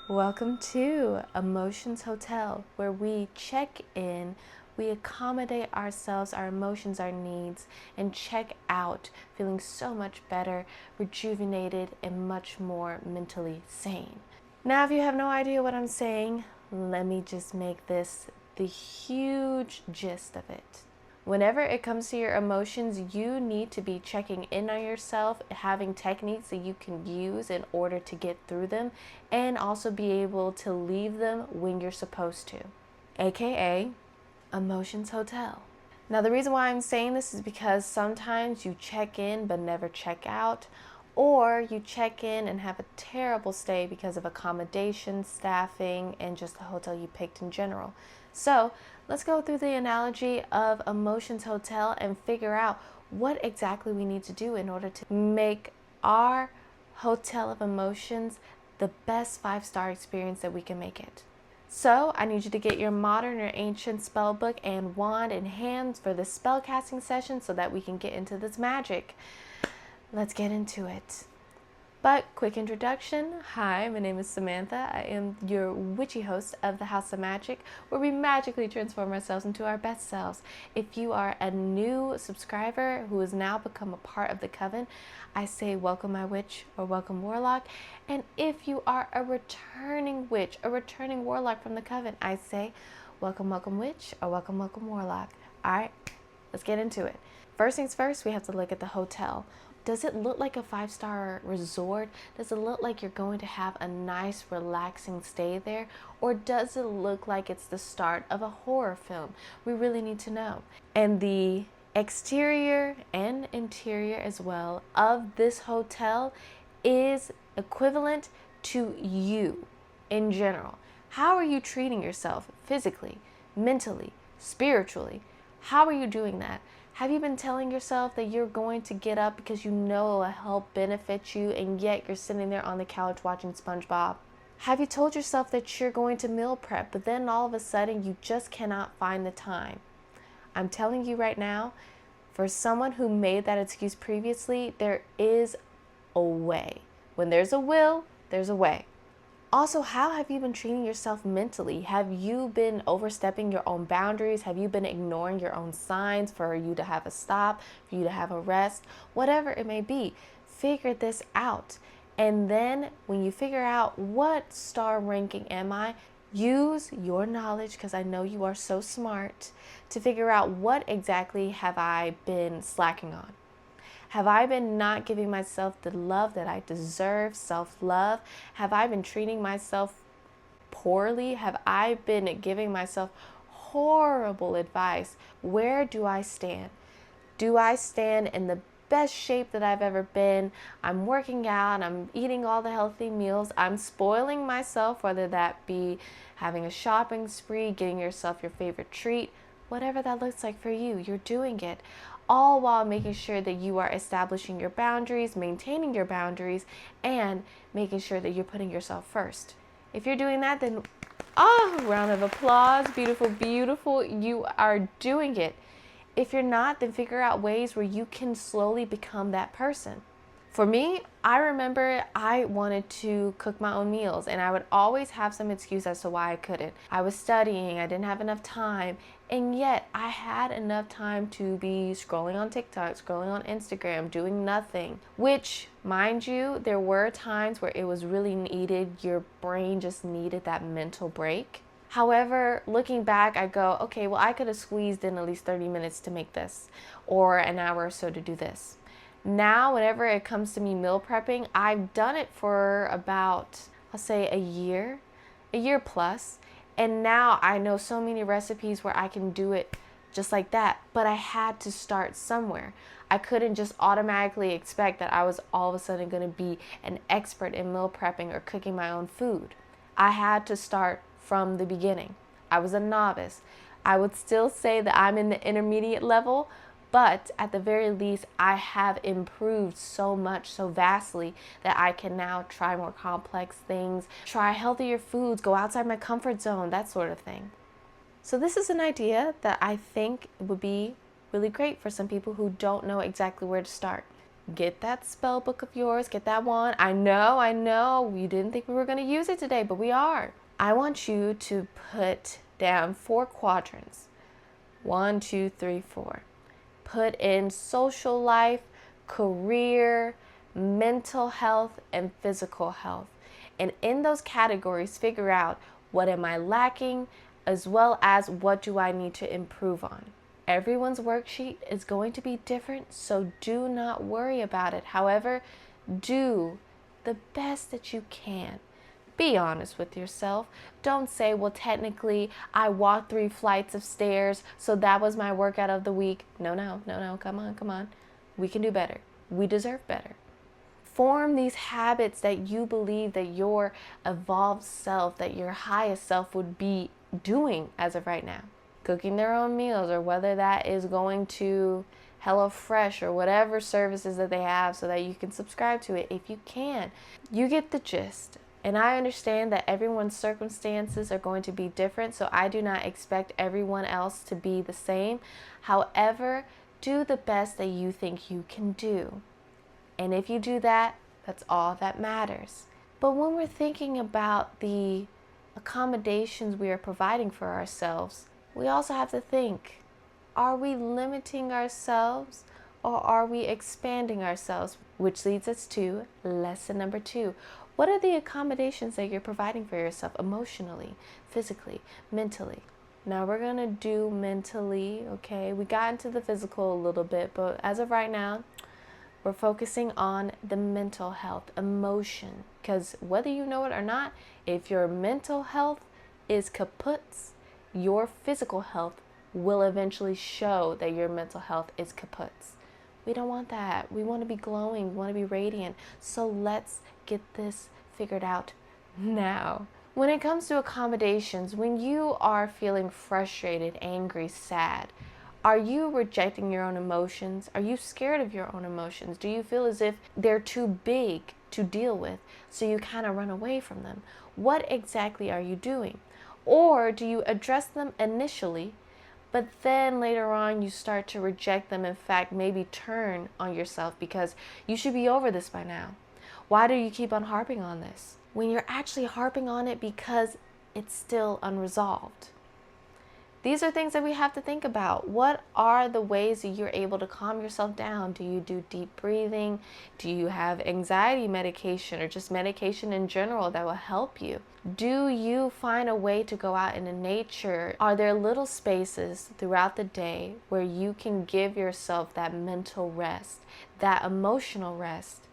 Welcome to Emotions Hotel, where we check in, we accommodate ourselves, our emotions, our needs, and check out feeling so much better, rejuvenated, and much more mentally sane. Now, if you have no idea what I'm saying, let me just make this the huge gist of it. Whenever it comes to your emotions, you need to be checking in on yourself, having techniques that you can use in order to get through them, and also be able to leave them when you're supposed to, aka Emotions Hotel. Now, the reason why I'm saying this is because sometimes you check in but never check out, or you check in and have a terrible stay because of accommodation, staffing, and just the hotel you picked in general. So let's go through the analogy of Emotions Hotel and figure out what exactly we need to do in order to make our hotel of emotions the best 5-star experience that we can make it. So I need you to get your modern or ancient spell book and wand in hand for this spell casting session so that we can get into this magic. Let's get into it. But quick introduction. Hi, my name is Samantha. I am your witchy host of the House of Magic, where we magically transform ourselves into our best selves. If you are a new subscriber who has now become a part of the coven, I say welcome my witch or welcome warlock. And if you are a returning witch, a returning warlock from the coven, I say welcome witch or welcome warlock. All right, let's get into it. First things first, we have to look at the hotel. Does it look like a 5-star resort? Does it look like you're going to have a nice, relaxing stay there? Or does it look like it's the start of a horror film? We really need to know. And the exterior and interior as well of this hotel is equivalent to you in general. How are you treating yourself physically, mentally, spiritually? How are you doing that? Have you been telling yourself that you're going to get up because you know it will help benefit you, and yet you're sitting there on the couch watching SpongeBob? Have you told yourself that you're going to meal prep, but then all of a sudden you just cannot find the time? I'm telling you right now, for someone who made that excuse previously, there is a way. When there's a will, there's a way. Also, how have you been treating yourself mentally? Have you been overstepping your own boundaries? Have you been ignoring your own signs for you to have a stop, for you to have a rest? Whatever it may be, figure this out. And then when you figure out what star ranking am I, use your knowledge, because I know you are so smart, to figure out what exactly have I been slacking on. Have I been not giving myself the love that I deserve, self-love? Have I been treating myself poorly? Have I been giving myself horrible advice? Where do I stand? Do I stand in the best shape that I've ever been? I'm working out, I'm eating all the healthy meals, I'm spoiling myself, whether that be having a shopping spree, getting yourself your favorite treat, whatever that looks like for you, you're doing it. All while making sure that you are establishing your boundaries, maintaining your boundaries, and making sure that you're putting yourself first. If you're doing that, then round of applause. Beautiful, beautiful. You are doing it. If you're not, then figure out ways where you can slowly become that person. For me, I remember I wanted to cook my own meals, and I would always have some excuse as to why I couldn't. I was studying, I didn't have enough time, and yet I had enough time to be scrolling on TikTok, scrolling on Instagram, doing nothing, which, mind you, there were times where it was really needed. Your brain just needed that mental break. However, looking back, I go, okay, well, I could have squeezed in at least 30 minutes to make this, or an hour or so to do this. Now, whenever it comes to me meal prepping, I've done it for about, I'll say a year plus. And now I know so many recipes where I can do it just like that. But I had to start somewhere. I couldn't just automatically expect that I was all of a sudden going to be an expert in meal prepping or cooking my own food. I had to start from the beginning. I was a novice. I would still say that I'm in the intermediate level, but at the very least, I have improved so much, so vastly, that I can now try more complex things, try healthier foods, go outside my comfort zone, that sort of thing. So this is an idea that I think would be really great for some people who don't know exactly where to start. Get that spell book of yours, get that one. I know, you didn't think we were going to use it today, but we are. I want you to put down 4 quadrants. 1, 2, 3, 4. Put in social life, career, mental health, and physical health. And in those categories, figure out what am I lacking, as well as what do I need to improve on. Everyone's worksheet is going to be different, so do not worry about it. However, do the best that you can. Be honest with yourself. Don't say, well, technically, I walked 3 flights of stairs, so that was my workout of the week. No. Come on. We can do better. We deserve better. Form these habits that you believe that your evolved self, that your highest self would be doing as of right now. Cooking their own meals, or whether that is going to HelloFresh or whatever services that they have so that you can subscribe to it if you can. You get the gist. And I understand that everyone's circumstances are going to be different, so I do not expect everyone else to be the same. However, do the best that you think you can do. And if you do that, that's all that matters. But when we're thinking about the accommodations we are providing for ourselves, we also have to think, are we limiting ourselves or are we expanding ourselves? Which leads us to lesson number 2. What are the accommodations that you're providing for yourself emotionally, physically, mentally? Now we're going to do mentally, okay? We got into the physical a little bit, but as of right now, we're focusing on the mental health, emotion. Because whether you know it or not, if your mental health is kaputs, your physical health will eventually show that your mental health is kaputs. We don't want that. We want to be glowing. We want to be radiant. So let's get this figured out now. When it comes to accommodations, when you are feeling frustrated, angry, sad, are you rejecting your own emotions? Are you scared of your own emotions? Do you feel as if they're too big to deal with, so you kind of run away from them? What exactly are you doing? Or do you address them initially, but then later on you start to reject them, in fact, maybe turn on yourself because you should be over this by now? Why do you keep on harping on this when you're actually harping on it because it's still unresolved? These are things that we have to think about. What are the ways that you're able to calm yourself down? Do you do deep breathing? Do you have anxiety medication or just medication in general that will help you? Do you find a way to go out into nature? Are there little spaces throughout the day where you can give yourself that mental rest, that emotional rest?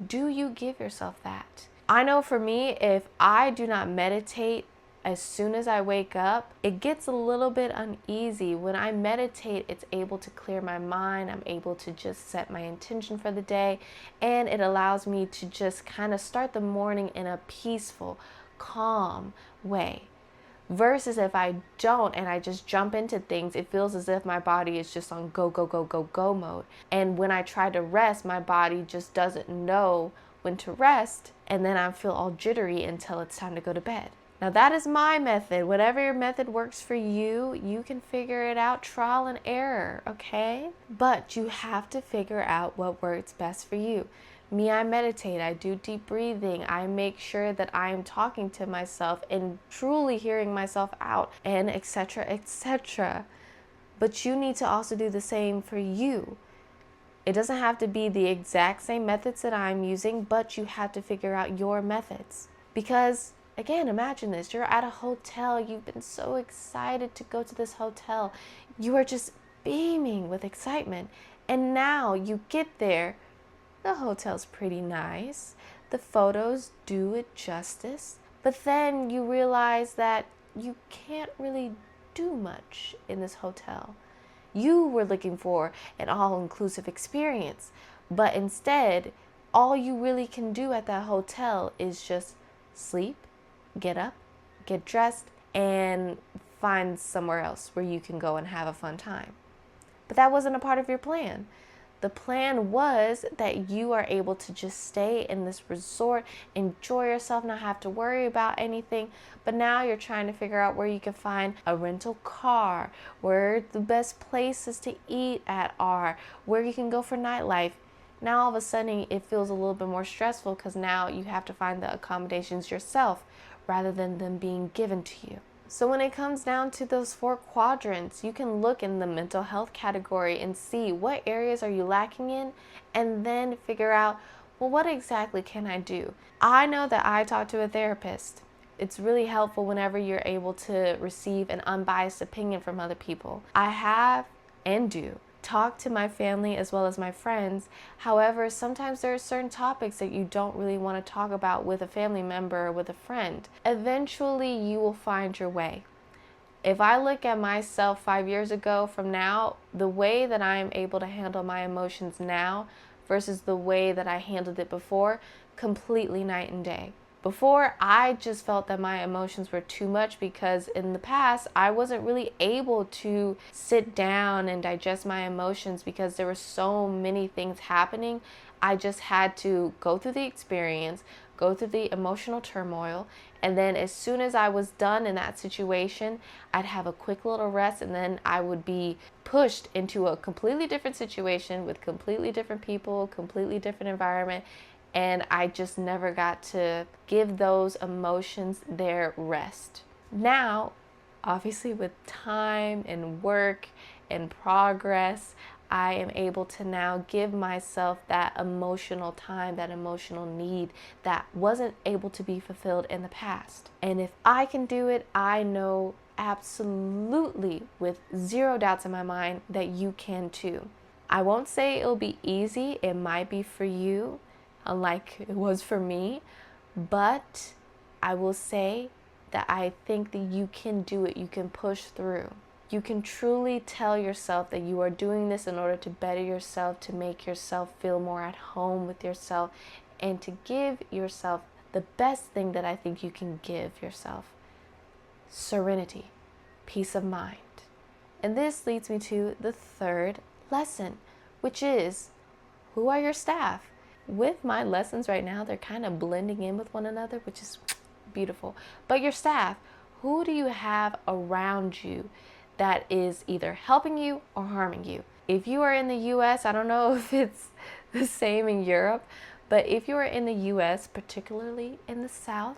Do you give yourself that? I know for me, if I do not meditate as soon as I wake up, it gets a little bit uneasy. When I meditate, it's able to clear my mind. I'm able to just set my intention for the day, and it allows me to just kind of start the morning in a peaceful, calm way. Versus if I don't and I just jump into things, it feels as if my body is just on go mode. And when I try to rest, my body just doesn't know when to rest, and then I feel all jittery until it's time to go to bed. Now that is my method. Whatever your method works for you, you can figure it out, trial and error, okay? But you have to figure out what works best for you. Me, I meditate, I do deep breathing, I make sure that I am talking to myself and truly hearing myself out, and etc., etc. But you need to also do the same for you. It doesn't have to be the exact same methods that I'm using, but you have to figure out your methods. Because again, imagine this. You're at a hotel. You've been so excited to go to this hotel. You are just beaming with excitement. And now you get there. The hotel's pretty nice. The photos do it justice. But then you realize that you can't really do much in this hotel. You were looking for an all-inclusive experience. But instead, all you really can do at that hotel is just sleep, get up, get dressed, and find somewhere else where you can go and have a fun time. But that wasn't a part of your plan. The plan was that you are able to just stay in this resort, enjoy yourself, not have to worry about anything. But now you're trying to figure out where you can find a rental car, where the best places to eat at are, where you can go for nightlife. Now all of a sudden it feels a little bit more stressful because now you have to find the accommodations yourself rather than them being given to you. So when it comes down to those 4 quadrants, you can look in the mental health category and see what areas are you lacking in, and then figure out, well, what exactly can I do? I know that I talk to a therapist. It's really helpful whenever you're able to receive an unbiased opinion from other people. I have and do talk to my family as well as my friends. However, sometimes there are certain topics that you don't really want to talk about with a family member or with a friend. Eventually, you will find your way. If I look at myself 5 years ago from now, the way that I am able to handle my emotions now versus the way that I handled it before, completely night and day. Before, I just felt that my emotions were too much because in the past, I wasn't really able to sit down and digest my emotions because there were so many things happening. I just had to go through the experience, go through the emotional turmoil, and then as soon as I was done in that situation, I'd have a quick little rest, and then I would be pushed into a completely different situation with completely different people, completely different environment. And I just never got to give those emotions their rest. Now, obviously with time and work and progress, I am able to now give myself that emotional time, that emotional need that wasn't able to be fulfilled in the past. And if I can do it, I know absolutely with zero doubts in my mind that you can too. I won't say it'll be easy. It might be for you, unlike it was for me, but I will say that I think that you can do it. You can push through. You can truly tell yourself that you are doing this in order to better yourself, to make yourself feel more at home with yourself, and to give yourself the best thing that I think you can give yourself: serenity, peace of mind. And this leads me to the 3rd lesson, which is, who are your staff? With my lessons right now, they're kind of blending in with one another, which is beautiful. But your staff, who do you have around you that is either helping you or harming you? If you are in the US, I don't know if it's the same in Europe, but if you are in the US, particularly in the South,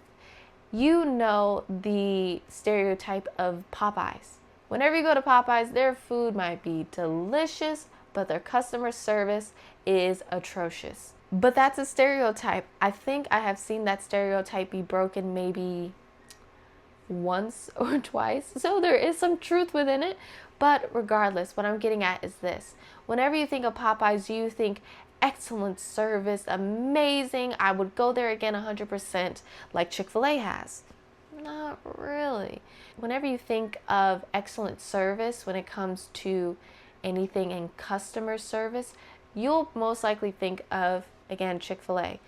you know the stereotype of Popeyes. Whenever you go to Popeyes, their food might be delicious, but their customer service is atrocious. But that's a stereotype. I think I have seen that stereotype be broken maybe once or twice. So there is some truth within it. But regardless, what I'm getting at is this. Whenever you think of Popeyes, you think excellent service, amazing. I would go there again 100%, like Chick-fil-A has. Not really. Whenever you think of excellent service when it comes to anything in customer service, you'll most likely think of, again, Chick-fil-A.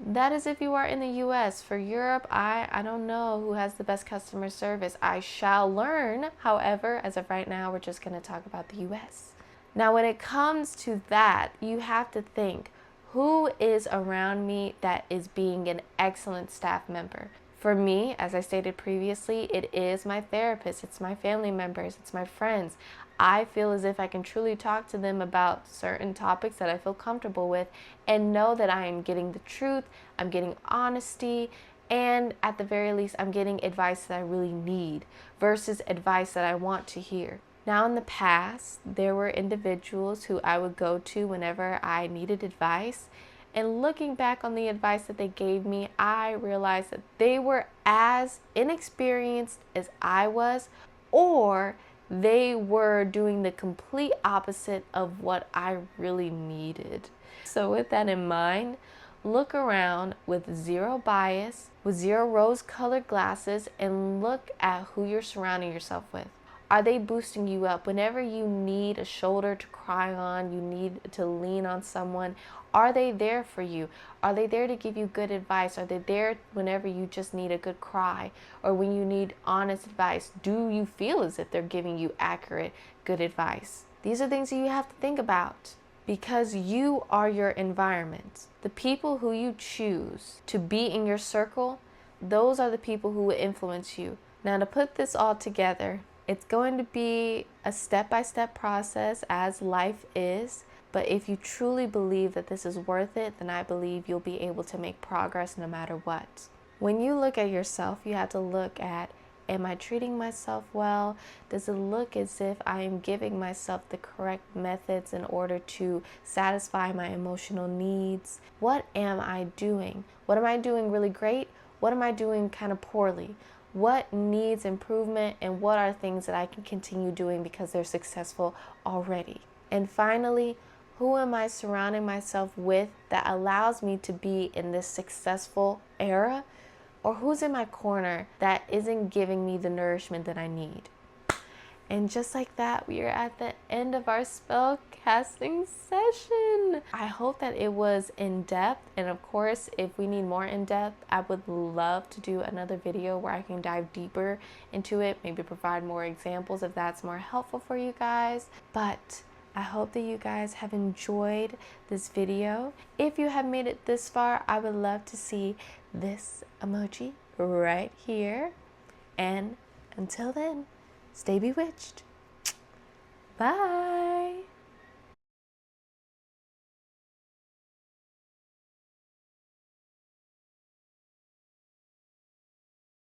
That is if you are in the US. For Europe, I don't know who has the best customer service. I shall learn. However, as of right now, we're just going to talk about the US. Now, when it comes to that, you have to think, who is around me that is being an excellent staff member? For me, as I stated previously, it is my therapist, it's my family members, it's my friends. I feel as if I can truly talk to them about certain topics that I feel comfortable with and know that I am getting the truth, I'm getting honesty, and at the very least, I'm getting advice that I really need versus advice that I want to hear. Now, in the past, there were individuals who I would go to whenever I needed advice. And looking back on the advice that they gave me, I realized that they were as inexperienced as I was, or they were doing the complete opposite of what I really needed. So with that in mind, look around with zero bias, with zero rose-colored glasses, and look at who you're surrounding yourself with. Are they boosting you up? Whenever you need a shoulder to cry on, you need to lean on someone, are they there for you? Are they there to give you good advice? Are they there whenever you just need a good cry or when you need honest advice? Do you feel as if they're giving you accurate, good advice? These are things that you have to think about because you are your environment. The people who you choose to be in your circle, those are the people who will influence you. Now, to put this all together, it's going to be a step-by-step process as life is, But if you truly believe that this is worth it, then I believe you'll be able to make progress no matter what. When you look at yourself, you have to look at, am I treating myself well? Does it look as if I am giving myself the correct methods in order to satisfy my emotional needs? What am I doing? What am I doing really great? What am I doing kind of poorly? What needs improvement, and what are things that I can continue doing because they're successful already? And finally, who am I surrounding myself with that allows me to be in this successful era? Or who's in my corner that isn't giving me the nourishment that I need? And just like that, we are at the end of our spell casting session. I hope that it was in depth. And of course, if we need more in depth, I would love to do another video where I can dive deeper into it, maybe provide more examples if that's more helpful for you guys. But I hope that you guys have enjoyed this video. If you have made it this far, I would love to see this emoji right here. And until then, stay bewitched. Bye.